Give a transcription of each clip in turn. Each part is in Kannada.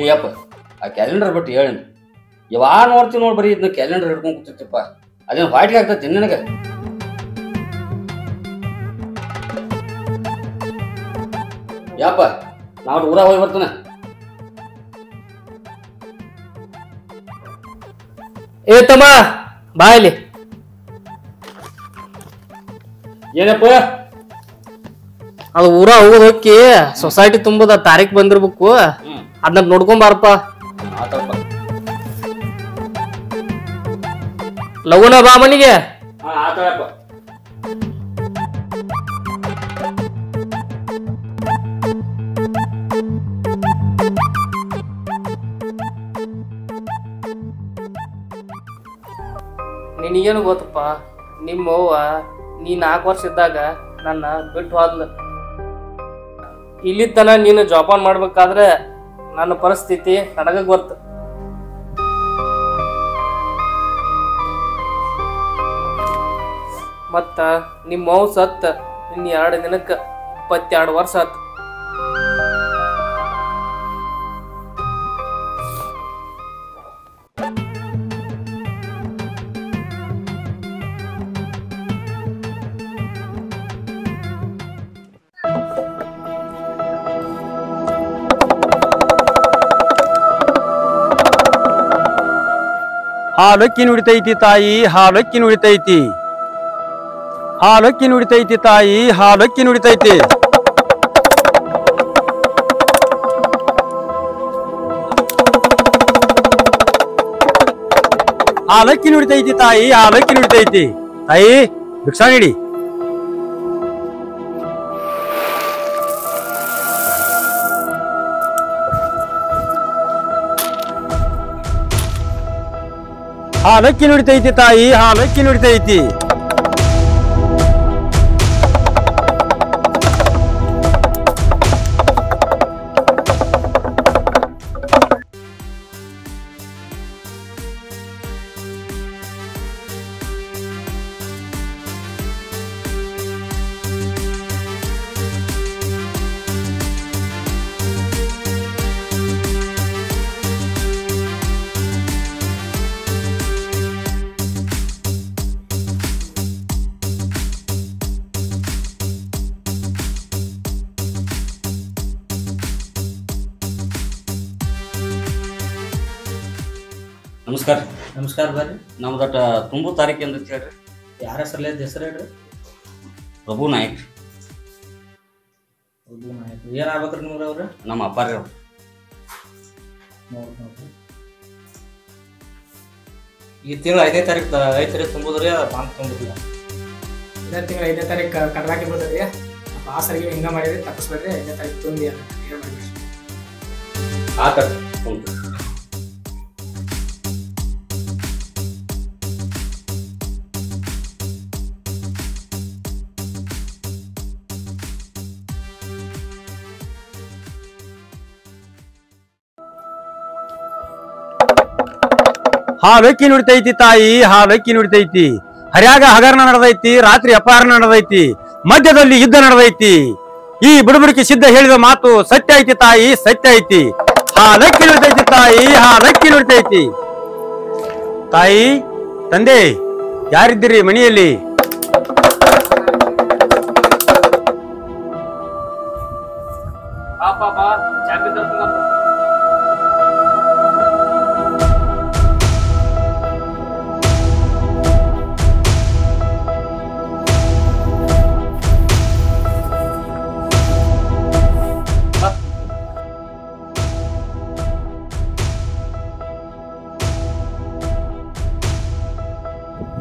ಏಯಪ್ಪ ಆ ಕ್ಯಾಲೆಂಡರ್ ಬಿಟ್ಟು ಹೇಳಿ ಯಾವಾಗ ನೋಡ್ತೀವಿ ನೋಡಿ ಬರೀ ಇದನ್ನ ಕ್ಯಾಲೆಂಡರ್ ಹಿಡ್ಕೊಂಡು ಕೂತಿರ್ತಿಪ್ಪ ಅದೇನು ವಾಟಿಗೆ ಆಗ್ತತಿ ನನಗೆ ಯಾಪ ನಾವು ಊರಾಗ ಹೋಗಿ ಬರ್ತಾನೆ ಏ ತಮ್ಮ ಬಾ ಇಲ್ಲಿ ಏನಪ್ಪ ಅದು ಊರ ಹೋಗೋದ್ ಹೋಗಿ ಸೊಸೈಟಿ ತುಂಬದ ತಾರೀಖ್ ಬಂದಿರ್ಬೇಕು ಅದನ್ನ ನೋಡ್ಕೊಂಬಾರಪ್ಪ ಲಗುನ ಬಾ ಮನಿಗೆ ಆತಪ್ಪ ನಿನಗೇನು ಗೊತ್ತಪ್ಪ ನಿಮ್ಮ ಅವ್ವ ನೀ 4 ವರ್ಷ ಇದ್ದಾಗ ನನ್ನ ಬಿಟ್ಟು ಹೋದ್ಲು ಇಲ್ಲಿ ತನ ನೀನು ಜೋಪಾನ ಮಾಡ್ಬೇಕಾದ್ರೆ ನನ್ನ ಪರಿಸ್ಥಿತಿ ನನಗ ಗೊತ್ತು ಮತ್ತ ನಿಮ್ಮ ಅವ್ವ ಸತ್ತ ಇನ್ನು 2 ದಿನಕ್ಕೆ 22 ವರ್ಷ ಆತು ಹಾಲಕ್ಕಿ ನುಡಿತೈತಿ ತಾಯಿ ಹಾಲಕ್ಕಿ ನುಡಿತೈತಿ ಹಾಲಕ್ಕಿ ನುಡಿತೈತಿ ತಾಯಿ ಹಾಲಕ್ಕಿ ನುಡಿತೈತಿ ಹಾಲಕ್ಕಿ ನುಡಿತೈತಿ ತಾಯಿ ಹಾಲಕ್ಕಿ ನುಡಿತೈತಿ ತಾಯಿ ಭಿಕ್ಷಾ ನೀಡಿ ಹಾಲಕ್ಕಿ ನುಡಿತೈತಿ ತಾಯಿ ಹಾಲಕ್ಕಿ ನುಡಿತೈತಿ ನಮಸ್ಕಾರ ನಮಸ್ಕಾರ ಬರ್ರಿ ನಮ್ದಟ ತುಂಬು ತಾರೀಕು ಅಂತ ಹೇಳ್ರಿ ಯಾರ ಹೆಸರಲ್ಲೇ ಹೆಸರು ಹೇಳ್ರಿ ಪ್ರಭು ನಾಯಕ್ ಏನಾಗ್ಬೇಕ್ರಿ ನಿಮ್ಗೆ ಅವ್ರ ನಮ್ಮ ಅಪ್ಪಾರಿ ಅವ್ರು ಈ ತಿಂಗಳು 5ನೇ ತಾರೀಕು ಐತ್ರಿ ತುಂಬೋದ್ರಿ ಬಾಂಕ್ ತುಂಬೋದಿಲ್ಲ ಇದೇ ತಿಂಗಳು 5ನೇ ತಾರೀಕು ಕಡ್ಲಾಕಿ ಬಿಡ್ತದ್ರಿ ಆ ಸರಿಗೆ ಹಿಂಗ ಮಾಡಿದ್ರಿ ತಪ್ಪಿಸ್ಬೇಡ್ರಿ 5ನೇ ತಾರೀಕು ತುಂಬಿ ಅಂತ ಮಾಡ್ಬೇಡ್ರಿ ಆತ ಹಾಲಕ್ಕಿ ನುಡಿತೈತಿ ತಾಯಿ ಹಾಲಕ್ಕಿ ನುಡಿತೈತಿ ಹರ್ಯಾಗ ಹಗರಣ ನಡೆದೈತಿ ರಾತ್ರಿ ಅಪಹರಣ ನಡೆದೈತಿ ಮಧ್ಯದಲ್ಲಿ ಯುದ್ಧ ನಡೆದೈತಿ ಈ ಬುಡಬುಡಿಕೆ ಸಿದ್ಧ ಹೇಳಿದ ಮಾತು ಸತ್ಯ ಐತಿ ತಾಯಿ ಸತ್ಯ ಐತಿ ಹಾಲಕ್ಕಿ ನುಡಿತೈತಿ ತಾಯಿ ಹಾಲಕ್ಕಿ ನುಡಿತೈತಿ ತಾಯಿ ತಂದೆ ಯಾರಿದ್ದೀರಿ ಮನೆಯಲ್ಲಿ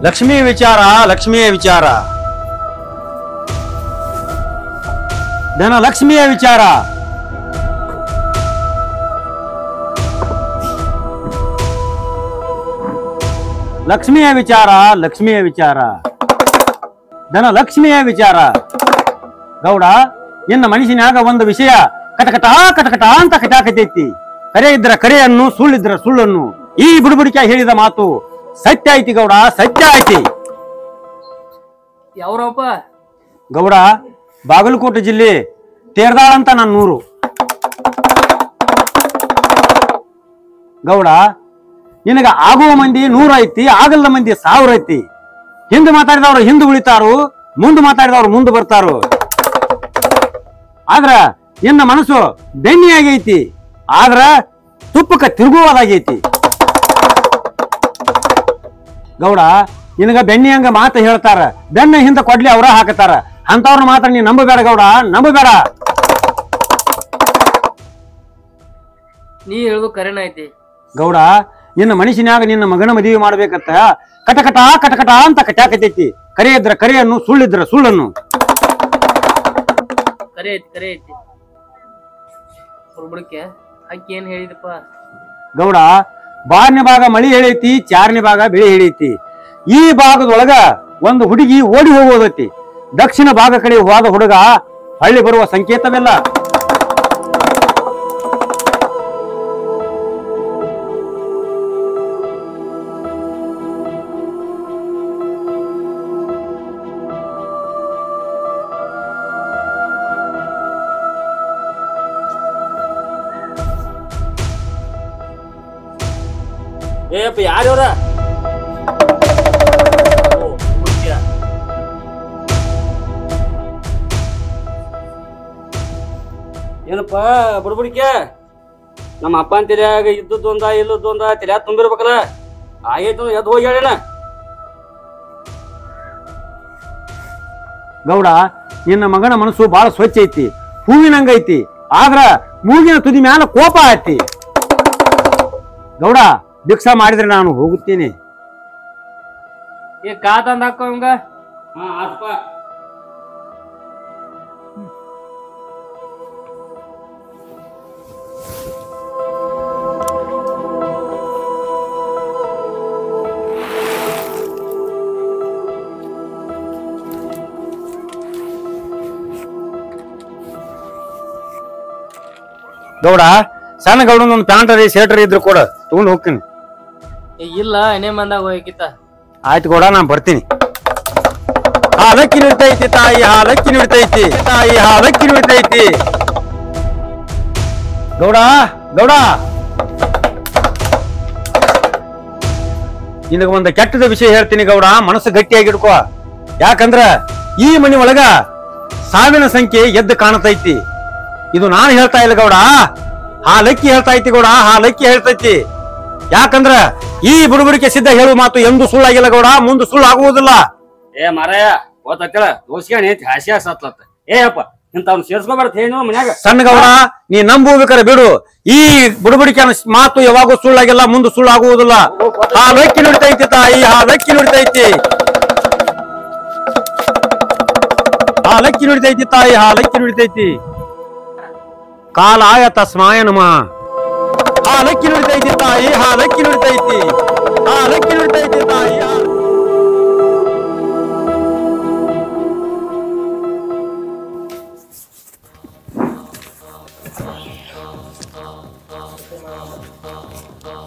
ಲಕ್ಷ್ಮೀ ವಿಚಾರ ಲಕ್ಷ್ಮಿಯ ವಿಚಾರ ಧನ ಲಕ್ಷ್ಮಿಯ ವಿಚಾರ ಲಕ್ಷ್ಮಿಯ ವಿಚಾರ ಲಕ್ಷ್ಮಿಯ ವಿಚಾರ ಧನ ಲಕ್ಷ್ಮಿಯ ವಿಚಾರ. ಗೌಡ, ನಿನ್ನ ಮನಸ್ಸಿನಾಗ ಒಂದು ವಿಷಯ ಕಟಕಟ ಕಟಕಟ ಅಂತ ಕಟಾಕತೈತಿ. ಕರೆ ಇದ್ರ ಕರೆಯನ್ನು, ಸುಳ್ಳಿದ್ರ ಸುಳ್ಳನ್ನು. ಈ ಬುಡುಬುಡಿಕೆ ಹೇಳಿದ ಮಾತು ಸತ್ಯ ಐತಿ ಗೌಡ, ಸತ್ಯ ಐತಿ. ಯಾವ್ರಪ್ಪ? ಗೌಡ, ಬಾಗಲಕೋಟೆ ಜಿಲ್ಲೆ ತೇರ್ದಾಳ ಅಂತ ನನ್ನ ಊರು. ಗೌಡ, ನಿನಗ ಆಗುವ ಮಂದಿ 100 ಐತಿ, ಆಗಲ್ಲ ಮಂದಿ 1000 ಐತಿ. ಹಿಂದೆ ಮಾತಾಡಿದವ್ರು ಹಿಂದೆ ಉಳಿತಾರು, ಮುಂದೆ ಮಾತಾಡಿದವ್ರು ಮುಂದೆ ಬರ್ತಾರು. ಆದ್ರ ನಿನ್ನ ಮನಸ್ಸು ಬೆಣ್ಣಿ ಆಗೈತಿ, ಆದ್ರ ತುಪ್ಪಕ್ಕ ತಿರುಗುವುದಾಗೈತಿ. ಗೌಡ, ನಿನಗ ಬೆಣ್ಣಿ ಹಂಗ ಮಾತು ಹೇಳ್ತಾರ, ಬೆನ್ನ ಹಿಂದೆ ಕೊಡ್ಲಿ ಅವ್ರ ಹಾಕತಾರ. ಅಂತವ್ರನ್ನ ಮಾತ್ರ ನೀ ನಂಬಬೇಡ ಗೌಡ, ನಂಬಬೇಡ. ನೀ ಹೇಳುದು ಕರೆನ ಐತಿ ಗೌಡ. ನಿನ್ನ ಮನಸ್ಸಿನಾಗ ನಿನ್ನ ಮಗನ ಮದುವೆ ಮಾಡ್ಬೇಕತ್ತ ಕಟಕಟ ಕಟಕಟ ಅಂತ ಕಟ್ಯಾಕತೈತಿ. ಕರೆ ಇದ್ರ ಕರೆಯನ್ನು, ಸುಳ್ಳಿದ್ರ ಸುಳ್ಳನ್ನು. ಕರೆ ಐತಿ ಕರೆ ಐತಿ. ಹುಡುಬುಡಿಕೆ ಅಕ್ಕಿ ಏನ್ ಹೇಳಿದಪ್ಪ? ಗೌಡ, 6ನೇ ಭಾಗ ಮಳಿ ಹೇಳೈತಿ, 4ನೇ ಭಾಗ ಬೆಳೆ ಹೇಳೈತಿ. ಈ ಭಾಗದೊಳಗ ಒಂದು ಹುಡುಗಿ ಓಡಿ ಹೋಗೋದೈತಿ. ದಕ್ಷಿಣ ಭಾಗ ಕಡೆ ಹೋದ ಹುಡುಗ ಹಳ್ಳಿ ಬರುವ ಸಂಕೇತವೆಲ್ಲ. ಏಪ್ಪ ಯಾರ್ಯವ್ರ? ಏನಪ್ಪ ಬುಡ್ಬುಡಿಕೆ, ನಮ್ಮ ಅಪ್ಪನ ತೆರ್ಯಾಗ ಇದ್ದದ್ದೊಂದ ಇಲ್ಲದೊಂದ ತೆರ್ಯಾಗ ತುಂಬಿರ್ಬೇಕಲ್ಲ. ಆಗೈತು, ಎದ್ದು ಹೋಗಿ ಹೇಳೇನ. ಗೌಡ, ನಿನ್ನ ಮಗನ ಮನಸ್ಸು ಬಹಳ ಸ್ವಚ್ಛ ಐತಿ, ಹೂವಿನಂಗೈತಿ. ಆದ್ರ ಮೂಗಿನ ತುದಿ ಮ್ಯಾಲ ಕೋಪ ಐತಿ. ಗೌಡ, ಭಿಕ್ಷಾ ಮಾಡಿದ್ರೆ ನಾನು ಹೋಗುತ್ತೇನೆ. ಈ ಕಾ ತಂದ ಹಾಕೋ ಹಂಗ. ಹಾ ಆತಪ್ಪ. ಗೌಡ, ಸಣ್ಣ ಗೌಡನೊಂದು ಪ್ಯಾಂಟ್ ರೀ ಶರ್ಟ್ ರೀ ಇದ್ರು ಕೂಡ ತಗೊಂಡು ಹೋಗ್ತೀನಿ. ಇಲ್ಲ ಎಣ್ಣೆ ಮಂದಾಗ ಹೋಗಿತ್ತ. ಆಯ್ತು ಗೌಡ, ನಾನು ಬರ್ತೀನಿ. ಹಾಲಕ್ಕಿ ನಿಡ್ತೈತಿ ತಾಯಿ, ಹಾಲಕ್ಕಿ ನಿಡ್ತೈತಿ ತಾಯಿ, ಹಾಲಕ್ಕಿ ನಿಡ್ತೈತಿ. ಗೌಡ, ಗೌಡ, ನಿನಗ ಒಂದು ಕೆಟ್ಟದ ವಿಷಯ ಹೇಳ್ತೀನಿ ಗೌಡ, ಮನಸ್ಸು ಗಟ್ಟಿಯಾಗಿಡ್ಕೋ. ಯಾಕಂದ್ರ ಈ ಮನಿ ಒಳಗ ಸಾವಿನ ಸಂಖ್ಯೆ ಎದ್ದು ಕಾಣತೈತಿ. ಇದು ನಾನು ಹೇಳ್ತಾ ಇಲ್ಲ ಗೌಡ, ಹಾಲಕ್ಕಿ ಹೇಳ್ತಾ ಐತಿ ಗೌಡ, ಹಾಲಕ್ಕಿ ಹೇಳ್ತೈತಿ. ಯಾಕಂದ್ರ ಈ ಬುಡುಬುಡಿಕೆ ಸಿದ್ಧ ಹೇಳುವ ಮಾತು ಎಂದು ಸುಳ್ಳಾಗಿಲ್ಲ ಗೌಡ, ಮುಂದೆ ಸುಳ್ಳು ಆಗುವುದಿಲ್ಲ. ಏ ಮಾರಾಯ, ಓದ್ತೇಳ ದೋಸ್ಗೆ ಐತಿ ಹಾಸ್ಯ ಸತ್ಲತ್ತ. ಏ ಅಪ್ಪ, ಇಂಥವ್ನು ಸೇರ್ಸ್ಕೊಬಾರ್ದು ಹೇಳಿ ಮನ್ಯಾಗ. ಸಣ್ಣ ಗೌಡ, ನೀ ನಂಬುಬೇಕಾರೆ ಬಿಡು. ಈ ಬುಡುಬುಡಿಕೆ ಮಾತು ಯಾವಾಗೂ ಸುಳ್ಳಾಗಿಲ್ಲ, ಮುಂದೆ ಸುಳ್ಳು ಆಗುವುದಿಲ್ಲ. ಹಾಲಕ್ಕಿ ನುಡಿತೈತಿ ತಾಯಿ, ಹಾಲಕ್ಕಿ ನುಡಿತೈತಿ. ಹಾಲಕ್ಕಿ ನುಡಿತೈತಿ ತಾಯಿ, ಹಾಲಕ್ಕಿ ನುಡಿತೈತಿ. ಕಾಲಾಯ ತಸ್ಮಾಯ ನಮಃ. ಹಾಲಕ್ಕಿ ನುಡಿತೈತಿ ತಾಯಿ, ಹಾಲಕ್ಕಿ ನುಡಿತೈತಿ. ಹಾಲಕ್ಕಿ ನುಡಿತೈತಿ ತಾಯಿ.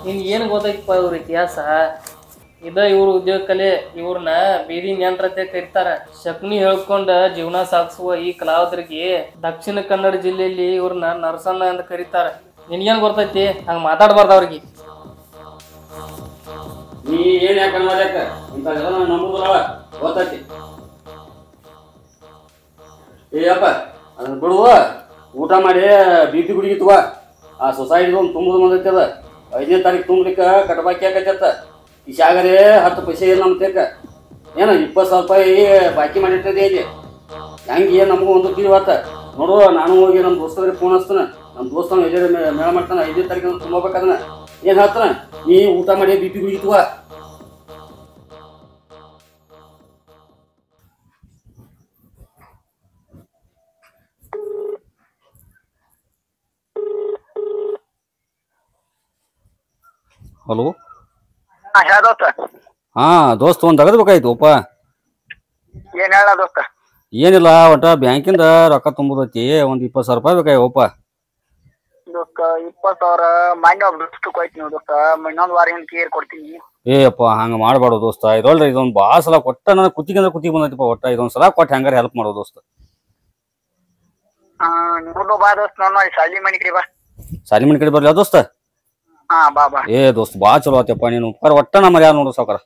ನಿನ್ ಏನ್ ಗೊತ್ತೈತಪ್ಪ ಇವ್ರ ಇತಿಹಾಸ? ಇದ ಇವ್ರ ಉದ್ಯೋಗ ಕಲೆ. ಇವ್ರನ್ನ ಬೀದಿ ನೆಂಟ್ರತೆ ಕರೀತಾರ. ಶಕುನಿ ಹೇಳ್ಕೊಂಡ ಜೀವನ ಸಾಗಿಸುವ ಈ ಕಲಾವಿದರಿಗೆ ದಕ್ಷಿಣ ಕನ್ನಡ ಜಿಲ್ಲೆಯಲ್ಲಿ ಇವ್ರನ್ನ ನರಸಣ್ಣ ಅಂತ ಕರೀತಾರ. ನಿನ್ಗೇನ್ ಗೊತ್ತೈತಿ? ಹಂಗ ಮಾತಾಡ್ಬಾರ್ದ ಅವ್ರಿಗೆ. ನೀ ಏನ್ ಯಾಕ ಮಾಡ್ಯಾಕ ಇಂಥದೆಲ್ಲ ನಾನು ನಂಬುದಿಲ್ಲ, ಗೊತ್ತೈತಿ. ಏಯಪ್ಪ, ಅದನ್ನ ಬಿಡುವ. ಊಟ ಮಾಡಿ ಬೀದಿ ಗುಡಿಗೆ ತಗೋ. ಆ ಸೊಸೈಟಿದು ಒಂದು ತುಂಬುದು ಬಂದೈತಿ. ಅದ 5ನೇ ತಾರೀಕು ತುಂಬಲಿಕ್ಕೆ ಕಟಬಾಕಿ ಆಕೈತ. ಈ ಶಾಗರೇ 10 ಪೈಸೆ ಇಲ್ಲ ನಮ್ಮ ತೇಕ. ಏನು 20,000 ರೂಪಾಯಿ ಬಾಕಿ ಮಾಡಿರ್ತದೆ ಇಲ್ಲಿ. ಹೆಂಗೆ ನಮಗೂ ಒಂದು ತಿಳಿವತ್ತ ನೋಡು. ನಾನು ಹೋಗಿ ನಮ್ಮ ದೋಸ್ತರಿಗೆ ಫೋನ್ ಹಚ್ತಾನೆ. ನಮ್ಮ ದೋಸ್ತನ ಎಲ್ಲೇ ಮೇಳ ಮಾಡ್ತಾನೆ. 5ನೇ ತಾರೀಕು ತುಂಬಬೇಕದನ್ನ. ಏನು ಹೇಳ್ತಾನೆ? ನೀ ಊಟ ಮಾಡಿ ಬಿ ಪಿ ಗುಡಿಗೆ ತಗೋ. ಹಲೋ, ಹೇಳ್ದೋತ ಹಾ ದೋಸ್ತ ಒಂದ್ ತಗದ್ಬೇಕಾಯ್ತು ಒಪ್ಪ. ಏನ್ ಹೇಳ ದೋಸ್ತ? ಏನಿಲ್ಲ ಒಟ್ಟ ಬ್ಯಾಂಕಿಂದ ರೊಕ್ಕ ತುಂಬುದೈತಿ, ಒಂದ್ 20,000 ರೂಪಾಯಿ ಬೇಕಾಯ್ತು ಒಪ್ಪ. ದೋಸ್ತ 20,000 ಮೊನ್ನೆ ಒಬ್ಬ ದೋಸ್ತಕ್ಕೆ ಹೋಯ್ತು ನೀವು ದೋಸ್ತ. ಇನ್ನೊಂದ್ ವಾರ ಹಿಂಗ್ ಕೇರ್ ಕೊಡ್ತೀನಿ. ಏಪ್ಪ ಹಂಗ ಮಾಡ್ಬಾರ್ದು ದೋಸ್ತ. ಇದೊಳ್ರಿ ಇದೊಂದ್ ಬಾಳ ಸಲ ಕೊಟ್ಟ ನನ್ನ ಕುತ್ತಿಗೆ ಅಂದ್ರೆ ಕುತ್ತಿಗೆ ಬಂದೈತಿಪ್ಪ. ಒಟ್ಟ ಇದೊಂದ್ ಸಲ ಕೊಟ್ಟು ಹೆಂಗಾರ ಹೆಲ್ಪ್ ಮಾಡೋ ದೋಸ್ತ. ನೋಡು ಬಾ ದೋಸ್ತ, ನೋಡಿ ಸಾಲಿ ಮನಿ ಕಡೆ ಬಾ. ಸಾಲಿ ಮನಿ ಕಡೆ ಬರ್ಲಿ ದೋಸ್ತ? ಹಾ ಬಾ ಬಾ. ಏ ದೋಸ್ತ ಬಾ ಚಲೋ ಆತಪ್ಪ ನೀನು. ಉಪ್ಕಾರ ಒಟ್ಟ ನಮ್ಮ ಯಾರು ನೋಡು ಸಾವ್ಕಾರ.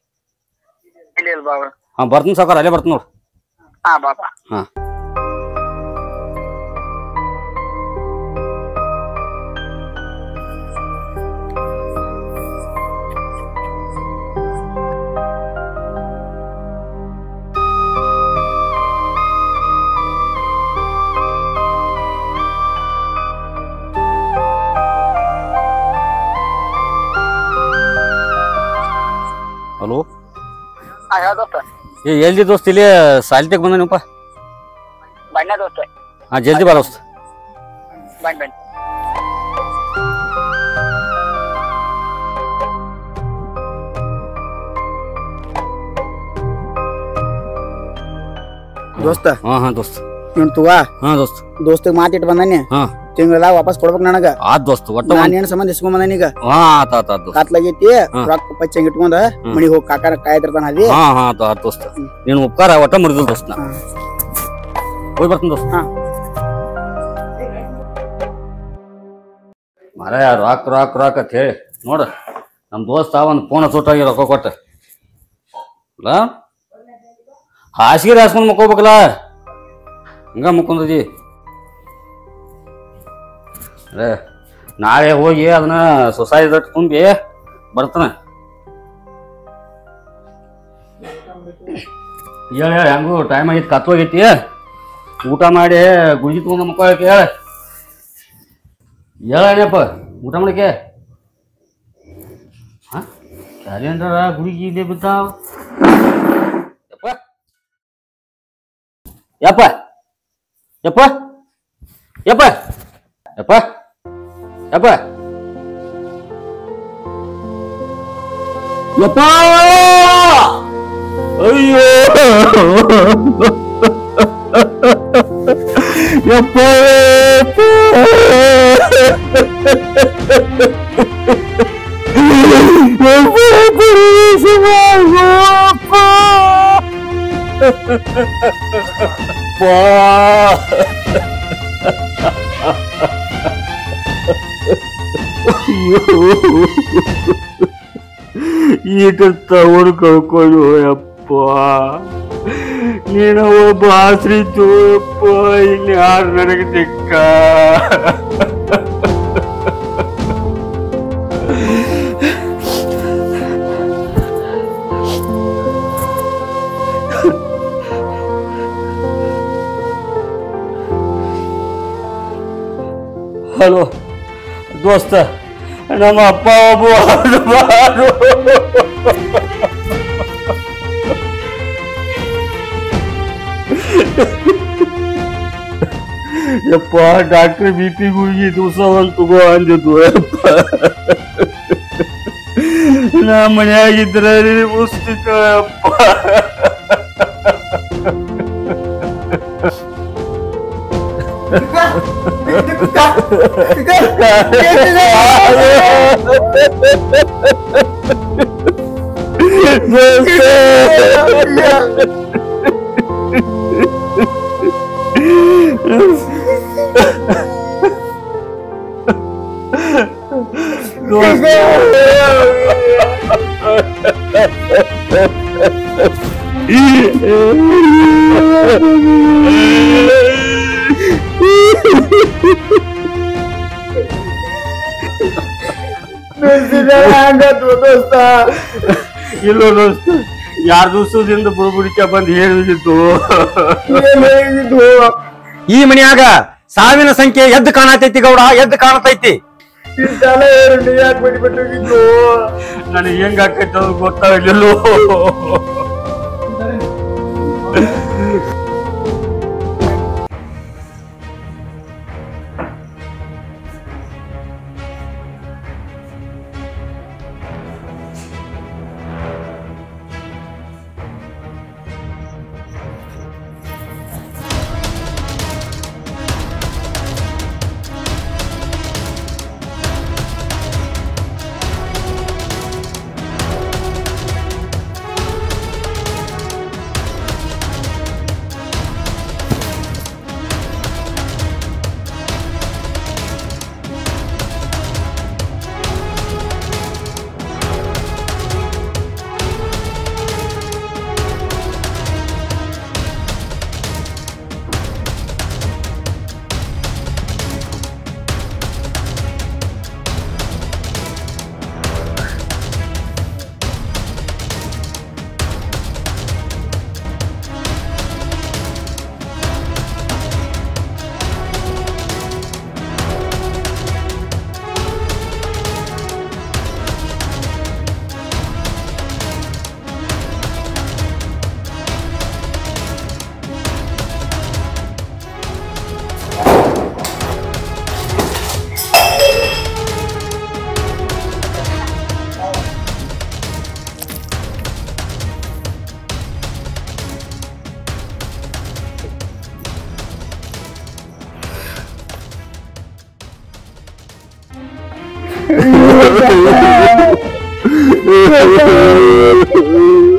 ಇಲ್ಲ ಬಾ ಬಾ. ಹಾ ಬರ್ತೀನಿ ಸಾವ್ಕಾರ, ಅಲ್ಲೇ ಬರ್ತೀನಿ ನೋಡು. ಹಾ ಬಾ ಬಾ. ಹಾ ಹಲೋ. ಹಾ ಹೇಳ ದೋಸ್ತ. ಏ ಎಲ್ಲಿ ದೋಸ್ತ? ಇಲ್ಲಿ ಸಾಲಿತೆಗ್ ಬಂದ ನೀವಪ್ಪ. ಬಣ್ಣ ದೋಸ್ತ. ಹಾ ಜಲ್ದಿ ಬಾ ದೋಸ್ತ. ಬನ್ನಿ ಬನ್ನಿ. ದೋಸ್ತ ಹಾ ಹಾ ದೋಸ್ತ. ನೀನ್ ತಗೋ. ಹಾ ದೋಸ್ತ. ದೋಸ್ತಿಗೆ ಮಾತಿಟ್ಟು ಬಂದಾನೆ, ಹಾ ತಿಂಗಳ ವಾಪಸ್ ಕೊಡ್ಬೇಕು ನನಗ. ಆತ್ ದೋಸ್ತ. ಒಟ್ಟ ನಾನ್ ಏನ್ ಸಂಬಂಧ ಇಸ್ಕೊಂಡ್ ಬಂದಾನೀಗ. ಹಾ ಆತ ಆತ ದೋಸ್ತ. ಕಾತ್ಲಾಗೈತಿ, ರೊಕ್ಕ ಪಚ್ಚಂಗ್ ಇಟ್ಕೊಂಡ ಮನಿಗ್ ಹೋಗಿ ಕಾಕಾರ ಕಾಯ್ತಿರ್ತಾನ ಅದಿ. ಹಾ ಹಾ ಆತ ಆತ್ ದೋಸ್ತ. ನೀನು ಉಪಕಾರ ಒಟ್ಟ ಮುರಿದಿಲ್ಲ ದೋಸ್ತ. ಹೋಗಿ ಬರ್ತೀನಿ ದೋಸ್ತ. ಮಾರಾಯ ರಾಕ್ ರಾಕ್ ರಾಕ್ ಅಂತ ಹೇಳಿ ನೋಡ ನಮ್ ದೋಸ್ತ ಒಂದ್ ಫೋನ್ ಸುಟ್ಟಾಗಿ ರೊಕ್ಕ ಕೊಟ್ಟ ಅಲ್ಲ, ಹಾಸಿಗೆ ಹಾಸ್ಕೊಂಡ್ ಮಕ್ಕೋಬೇಕಲ್ಲ, ಹಂಗ ಮುಕ್ಕೊಂದಿ. ಅದೇ ನಾಳೆ ಹೋಗಿ ಅದನ್ನ ಸೊಸೈಟಿ ದಟ್ಟು ತುಂಬಿ ಬರ್ತಾನ. ಹೇಳ ಹೆಂಗು ಟೈಮ್ ಆಗೈತಿ, ಕತ್ತೋಗೈತಿ. ಊಟ ಮಾಡಿ ಗುಂಜಿ ತಗೊಂಡ ಮಕ್ಕೊಳಕ್ಕೆ ಹೇಳಪ್ಪ. ಊಟ ಮಾಡಕ್ಕೆ ಹಾ ಕ್ಯಾಲೆಂಡರ ಗುಡಿಗೆ ಇಲ್ಲೇ ಬಿದ್ದಾವ. ಯಪ್ಪ ಯಪ್ಪ ಯಪ್ಪ ಯಪ್ಪ ಯಪ್ಪ ಯಪ್ಪ ಅಯ್ಯೋ ಯಪ್ಪ ಈಟ ತವರು ಕಳ್ಕೊಳ್ಳು ಯಪ್ಪ. ನೀನು ಒಬ್ಬ ಆಶ್ರಿತು ಯಪ್ಪ, ಇನ್ನು ಯಾರು ನನಗೆ ಸಿಕ್ಕ. ಹಲೋ ದೋಸ್ತ, ನಮ್ಮ ಅಪ್ಪ ಒಬ್ಬ ಯಪ್ಪ ಡಾಕ್ಟ್ರ್ BP ಗುಳಿಗೆ ದಿವಸ ಒಂದು ತಗೋ ಅಂದಿದ್ದು ಯಪ್ಪ. ನಾ ಮನೆಯಾಗಿದ್ರೆ ಮುಸ್ತಿತ್ತು ಯಪ್ಪ. ಇಲ್ಲೋ ದೋಸ್ತ, 2 ದಿವಸದಿಂದ ಬುಡ್ಬುಡಿಕೆ ಬಂದು ಹೇಳಿದ್ದು. ಈ ಮನ್ಯಾಗ ಸಾವಿನ ಸಂಖ್ಯೆ ಎದ್ದು ಕಾಣತೈತಿ ಗೌಡ, ಎದ್ದು ಕಾಣತೈತಿ. ನನಗೆ ಹೆಂಗ ಆಕೈತೆ ಗೊತ್ತಾಗಲಿಲ್ಲೋ. ದೋಸ್ತ